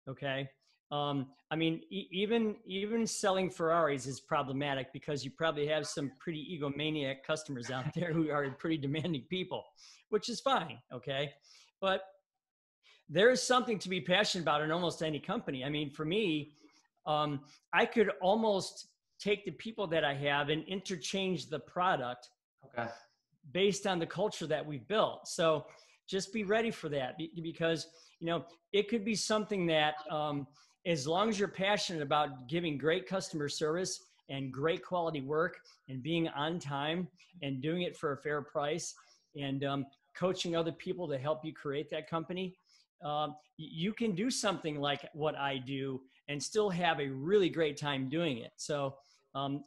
S1: Okay. I mean, even selling Ferraris is problematic because you probably have some pretty egomaniac customers out there who are pretty demanding people, which is fine. Okay. But there is something to be passionate about in almost any company. I mean, for me, I could almost take the people that I have and interchange the product based on the culture that we've built. So just be ready for that, because, you know, it could be something that, as long as you're passionate about giving great customer service and great quality work and being on time and doing it for a fair price and coaching other people to help you create that company, you can do something like what I do and still have a really great time doing it. So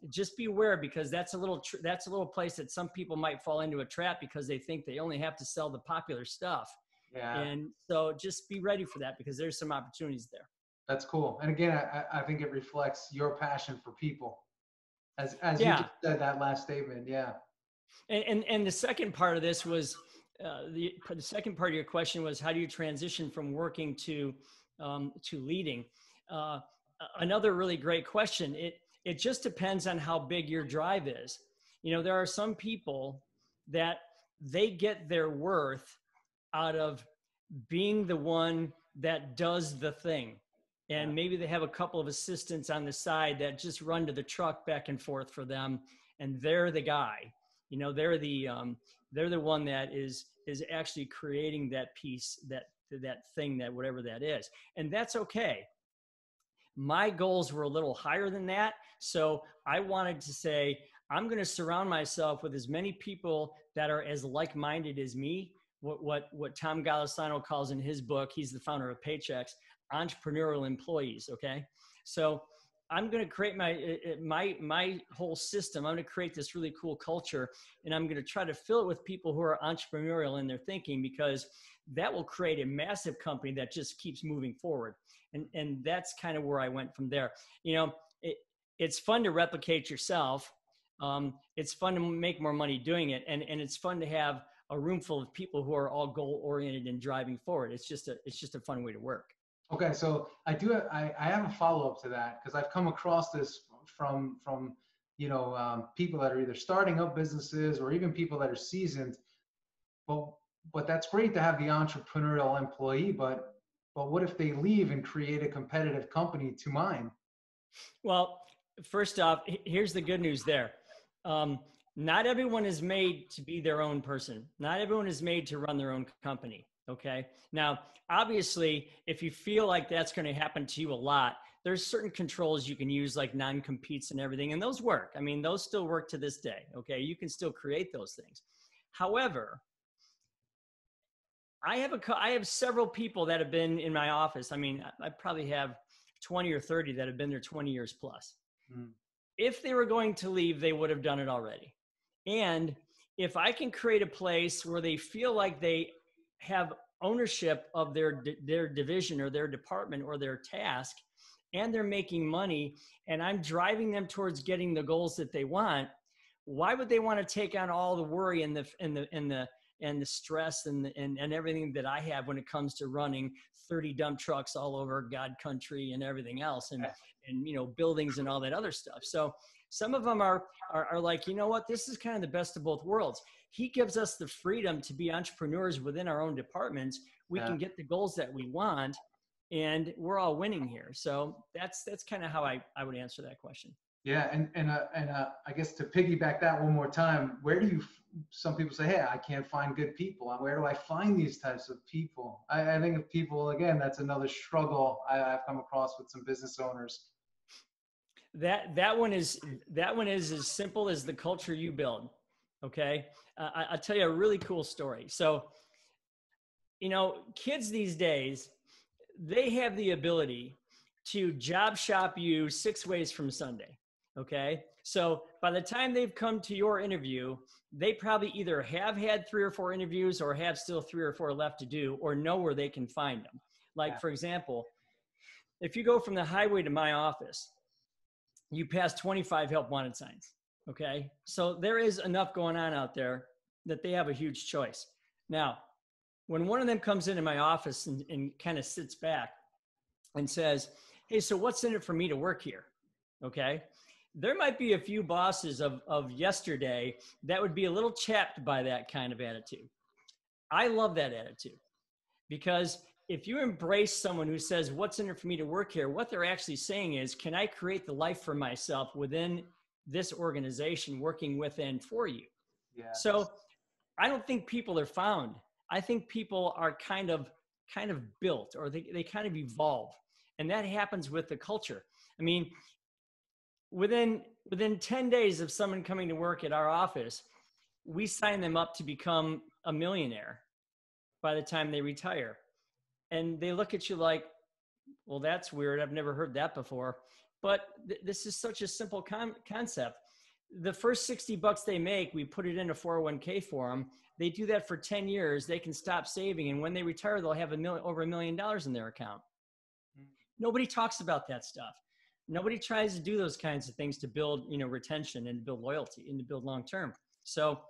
S1: just be aware, because that's a little place that some people might fall into a trap because they think they only have to sell the popular stuff.
S2: Yeah.
S1: And so just be ready for that, because there's some opportunities there.
S2: That's cool. And again, I think it reflects your passion for people, as you
S1: Yeah.
S2: just said that last statement. Yeah.
S1: And the second part of this was, the second part of your question was, how do you transition from working to leading? Another really great question. It just depends on how big your drive is. You know, there are some people that they get their worth out of being the one that does the thing. And maybe they have a couple of assistants on the side that just run to the truck back and forth for them. And they're the guy, you know, they're the one that is actually creating that piece, that thing, that whatever that is. And that's okay. My goals were a little higher than that. So I wanted to say, I'm going to surround myself with as many people that are as like-minded as me. What Tom Golisano calls in his book, he's the founder of Paychecks, entrepreneurial employees. Okay. So I'm going to create my whole system. I'm going to create this really cool culture, and I'm going to try to fill it with people who are entrepreneurial in their thinking, because that will create a massive company that just keeps moving forward. And that's kind of where I went from there. You know, it's fun to replicate yourself. It's fun to make more money doing it. And it's fun to have a room full of people who are all goal oriented and driving forward. It's just a fun way to work.
S2: Okay, so I have a follow-up to that, because I've come across this from you know, people that are either starting up businesses or even people that are seasoned. But that's great to have the entrepreneurial employee, but what if they leave and create a competitive company to mine?
S1: Well, first off, here's the good news there. Not everyone is made to be their own person. Not everyone is made to run their own company. Okay. Now, obviously, if you feel like that's going to happen to you a lot, there's certain controls you can use, like non-competes and everything, and those work. I mean, those still work to this day. Okay. You can still create those things. However, I have several people that have been in my office. I mean, I probably have 20 or 30 that have been there 20 years plus. If they were going to leave, they would have done it already. And if I can create a place where they feel like they have ownership of their division or their department or their task, and they're making money, and I'm driving them towards getting the goals that they want, why would they want to take on all the worry and the stress and everything that I have when it comes to running 30 dump trucks all over God country and everything else, and you know, buildings and all that other stuff. So some of them are like, you know what, this is kind of the best of both worlds. He gives us the freedom to be entrepreneurs within our own departments. We can get the goals that we want, and we're all winning here. So that's kind of how I would answer that question.
S2: Yeah, and I guess to piggyback that one more time, where do you? Some people say, "Hey, I can't find good people." And where do I find these types of people? I think of people, again, that's another struggle I've come across with some business owners.
S1: That one is as simple as the culture you build. Okay, I'll tell you a really cool story. So, you know, kids these days, they have the ability to job shop you 6 ways from Sunday. Okay. So by the time they've come to your interview, they probably either have had 3 or 4 interviews or have still 3 or 4 left to do, or know where they can find them. Like, for example, if you go from the highway to my office, you pass 25 help wanted signs. Okay. So there is enough going on out there that they have a huge choice. Now, when one of them comes into my office and kind of sits back and says, hey, so what's in it for me to work here? Okay. There might be a few bosses of yesterday that would be a little chapped by that kind of attitude. I love that attitude, because if you embrace someone who says, what's in it for me to work here, what they're actually saying is, can I create the life for myself within this organization, working with and for you?
S2: Yes.
S1: So I don't think people are found. I think people are kind of built, or they kind of evolve. And that happens with the culture. I mean, within 10 days of someone coming to work at our office, we sign them up to become a millionaire by the time they retire. And they look at you like, well, that's weird. I've never heard that before. But this is such a simple concept. The first $60 they make, we put it in a 401k for them. They do that for 10 years. They can stop saving. And when they retire, they'll have over $1 million in their account. Nobody talks about that stuff. Nobody tries to do those kinds of things to build, retention and build loyalty and to build long-term. So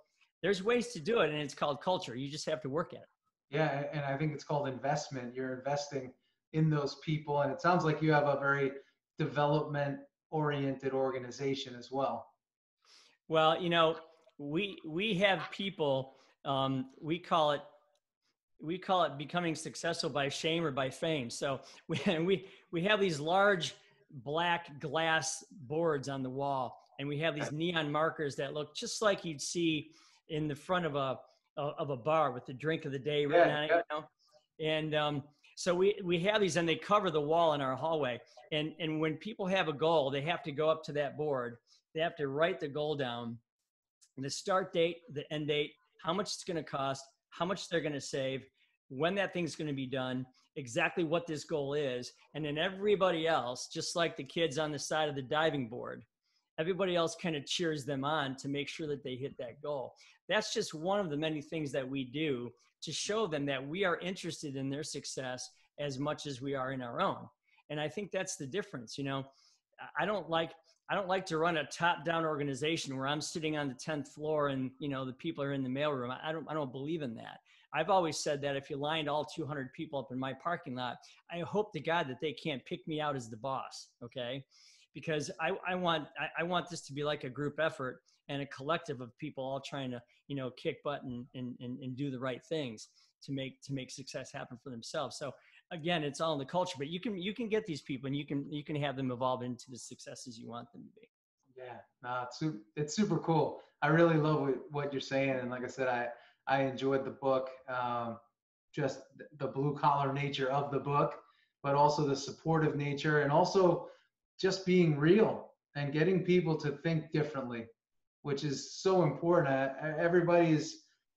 S1: there's ways to do it, and it's called culture. You just have to work at it.
S2: Yeah, and I think it's called investment. You're investing in those people, and it sounds like you have a very development-oriented organization as well.
S1: Well, we have people. We call it becoming successful by shame or by fame. So we have these large black glass boards on the wall, and we have these neon markers that look just like you'd see in the front of a bar with the drink of the day written on it, And so we have these, and they cover the wall in our hallway. And when people have a goal, they have to go up to that board. They have to write the goal down, the start date, the end date, how much it's going to cost, how much they're going to save, when that thing's going to be done, exactly what this goal is. And then everybody else, just like the kids on the side of the diving board, everybody else kind of cheers them on to make sure that they hit that goal. That's just one of the many things that we do to show them that we are interested in their success as much as we are in our own. And I think that's the difference. I don't like to run a top-down organization where I'm sitting on the 10th floor and, the people are in the mailroom. I don't believe in that. I've always said that if you lined all 200 people up in my parking lot, I hope to God that they can't pick me out as the boss. Okay. Because I want this to be like a group effort and a collective of people all trying to, kick butt and do the right things to make success happen for themselves. So again, it's all in the culture, but you can get these people and you can have them evolve into the successes you want them to be.
S2: Yeah, no, it's super cool. I really love what you're saying. And like I said, I enjoyed the book, just the blue collar nature of the book, but also the supportive nature, and also just being real and getting people to think differently, which is so important.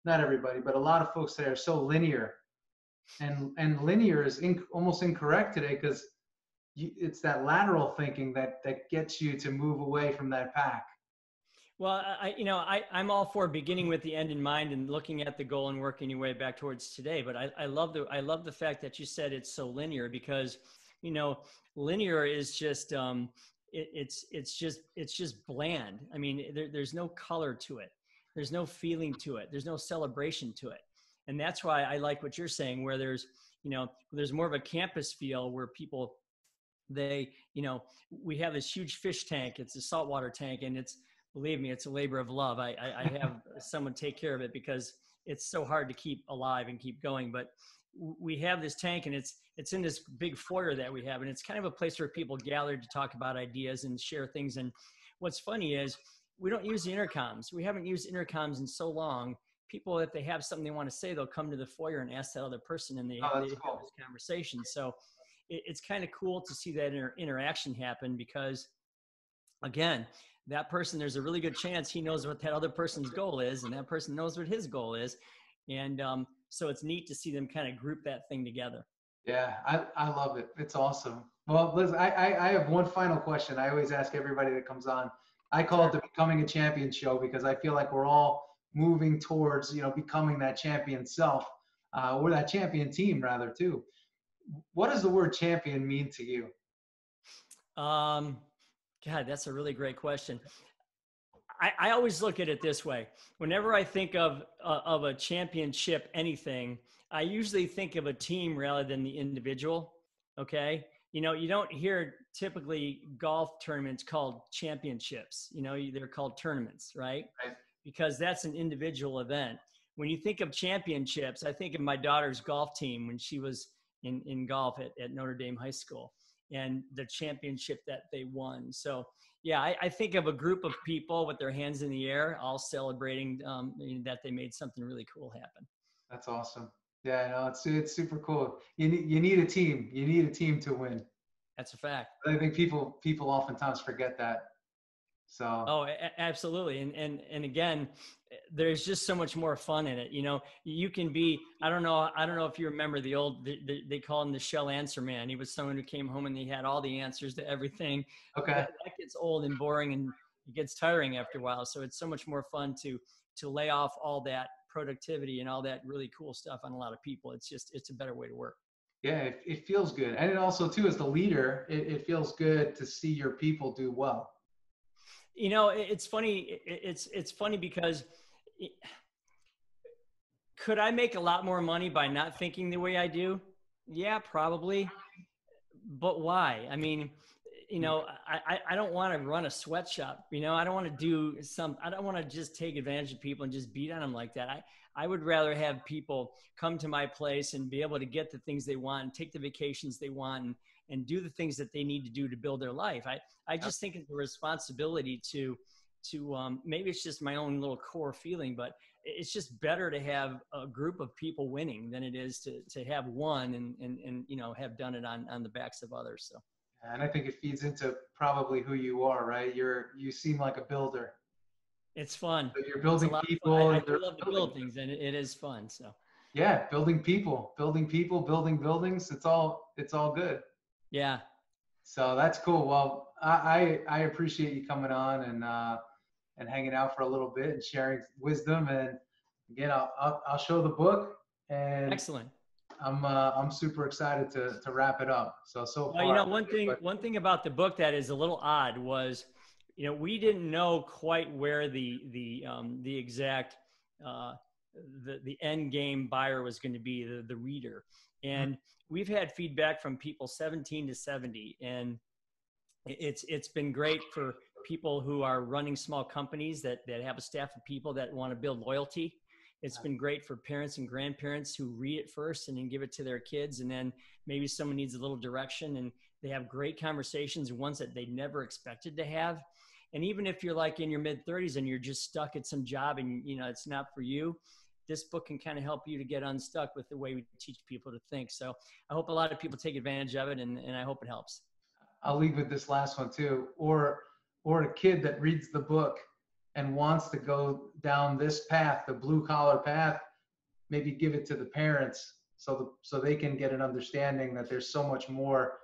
S2: Not everybody, but a lot of folks that are so linear, and linear is almost incorrect today, because it's that lateral thinking that gets you to move away from that pack.
S1: Well, I'm all for beginning with the end in mind and looking at the goal and working your way back towards today. But I love the fact that you said it's so linear, because, linear is just, it's just bland. I mean, there's no color to it. There's no feeling to it. There's no celebration to it. And that's why I like what you're saying, where there's more of a campus feel, where people, we have this huge fish tank. It's a saltwater tank, and believe me, it's a labor of love. I have someone take care of it because it's so hard to keep alive and keep going. But we have this tank, and it's in this big foyer that we have, and it's kind of a place where people gather to talk about ideas and share things. And what's funny is we don't use the intercoms. We haven't used intercoms in so long. People, if they have something they want to say, they'll come to the foyer and ask that other person, and they have this conversation. So it's kind of cool to see that interaction happen, because, again, that person, there's a really good chance he knows what that other person's goal is, and that person knows what his goal is. And so it's neat to see them kind of group that thing together.
S2: Yeah, I love it. It's awesome. Well, Liz, I have one final question. I always ask everybody that comes on. I call it the Becoming a Champion show, because I feel like we're all moving towards, becoming that champion self, or that champion team rather too. What does the word champion mean to you?
S1: God, that's a really great question. I always look at it this way. Whenever I think of a championship anything, I usually think of a team rather than the individual. Okay. You don't hear typically golf tournaments called championships. They're called tournaments, right?
S2: Right.
S1: Because that's an individual event. When you think of championships, I think of my daughter's golf team when she was in golf at Notre Dame High School and the championship that they won. So yeah, I think of a group of people with their hands in the air, all celebrating that they made something really cool happen.
S2: That's awesome. Yeah, no, it's super cool. You need a team. You need a team to win.
S1: That's a fact.
S2: I think people oftentimes forget that. So
S1: Oh, absolutely. And again, there's just so much more fun in it. You can be, I don't know if you remember the old, they call him the shell answer man. He was someone who came home and he had all the answers to everything.
S2: okay.
S1: That gets old and boring and it gets tiring after a while. So it's so much more fun to lay off all that productivity and all that really cool stuff on a lot of people. It's a better way to work.
S2: Yeah, it feels good. And it also too, as the leader, it feels good to see your people do well.
S1: It's funny. It's funny because could I make a lot more money by not thinking the way I do? Yeah, probably. But why? I mean, I don't want to run a sweatshop. I don't want to I don't want to just take advantage of people and just beat on them like that. I would rather have people come to my place and be able to get the things they want and take the vacations they want and do the things that they need to do to build their life. I just think it's a responsibility to maybe it's just my own little core feeling, but it's just better to have a group of people winning than it is to have one and have done it on the backs of others. So.
S2: And I think it feeds into probably who you are, right? You seem like a builder.
S1: It's fun.
S2: So you're
S1: It's a
S2: building
S1: lot of fun.
S2: people.
S1: I
S2: And
S1: do love to build things, and it is fun. So.
S2: yeah, building people, building buildings. It's all good.
S1: Yeah.
S2: So that's cool. Well, I appreciate you coming on and hanging out for a little bit and sharing wisdom. And again, I'll show the book, and
S1: Excellent.
S2: I'm super excited to wrap it up. So
S1: Well,
S2: far.
S1: one thing about the book that is a little odd was, we didn't know quite where the exact the end game buyer was going to be, the reader. And we've had feedback from people 17 to 70, and it's been great for people who are running small companies that have a staff of people that want to build loyalty. It's been great for parents and grandparents who read it first and then give it to their kids. And then maybe someone needs a little direction and they have great conversations, ones that they never expected to have. And even if you're like in your mid 30s and you're just stuck at some job and it's not for you, this book can kind of help you to get unstuck with the way we teach people to think. So I hope a lot of people take advantage of it, and I hope it helps.
S2: I'll leave with this last one too, or a kid that reads the book and wants to go down this path, the blue collar path, maybe give it to the parents so they can get an understanding that there's so much more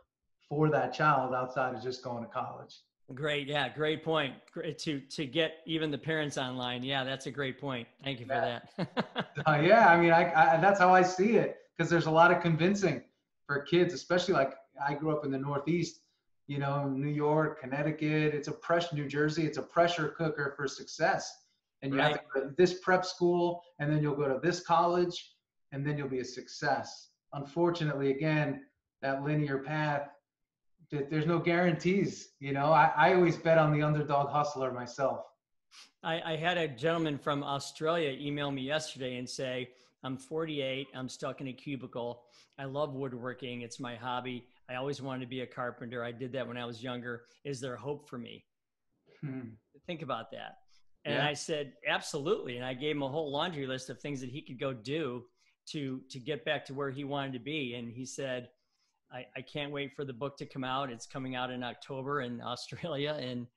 S2: for that child outside of just going to college.
S1: Great. Yeah. Great point. Great to get even the parents online. Yeah. That's a great point. Thank you for that.
S2: Yeah. I mean, I that's how I see it, because there's a lot of convincing for kids, especially like I grew up in the Northeast, New York, Connecticut, New Jersey, it's a pressure cooker for success. And you have to go to this prep school, and then you'll go to this college, and then you'll be a success. Unfortunately, again, that linear path, there's no guarantees. I always bet on the underdog hustler myself.
S1: I had a gentleman from Australia email me yesterday and say, I'm 48, I'm stuck in a cubicle. I love woodworking. It's my hobby. I always wanted to be a carpenter. I did that when I was younger. Is there hope for me? Think about that. And I said, absolutely. And I gave him a whole laundry list of things that he could go do to get back to where he wanted to be. And he said, I can't wait for the book to come out. It's coming out in October in Australia. And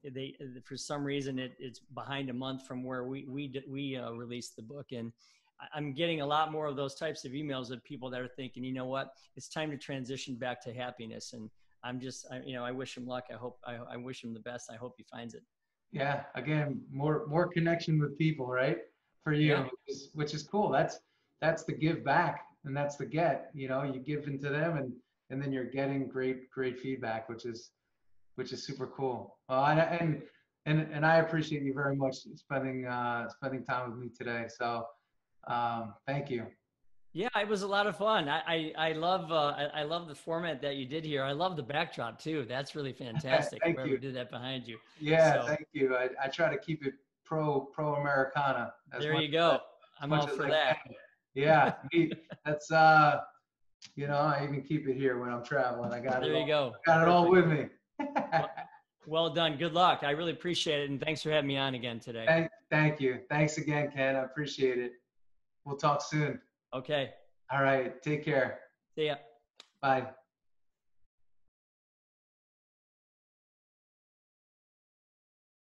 S1: they, for some reason, it's behind a month from where we released the book. And I'm getting a lot more of those types of emails of people that are thinking, you know what, it's time to transition back to happiness. And I wish him luck. I wish him the best. I hope he finds it.
S2: Yeah. Again, more connection with people, right? For you, which is cool. That's the give back, and that's the get. You give into them, and then you're getting great feedback, which is super cool. And And I appreciate you very much spending time with me today. So thank you.
S1: Yeah, it was a lot of fun. I love the format that you did here. I love the backdrop too. That's really fantastic.
S2: Thank
S1: Whoever
S2: you.
S1: did that behind you.
S2: Yeah,
S1: So
S2: thank you. I try to keep it pro Americana
S1: there you go.
S2: as
S1: I'm
S2: much
S1: all
S2: as
S1: for
S2: I
S1: that.
S2: can. Yeah, that's I even keep it here when I'm traveling.
S1: There you go.
S2: I got it all
S1: Perfect.
S2: with me.
S1: Well, well done. Good luck. I really appreciate it. And thanks for having me on again today.
S2: Thank you. Thanks again, Ken. I appreciate it. We'll talk soon.
S1: Okay.
S2: All right. Take care.
S1: See ya.
S2: Bye.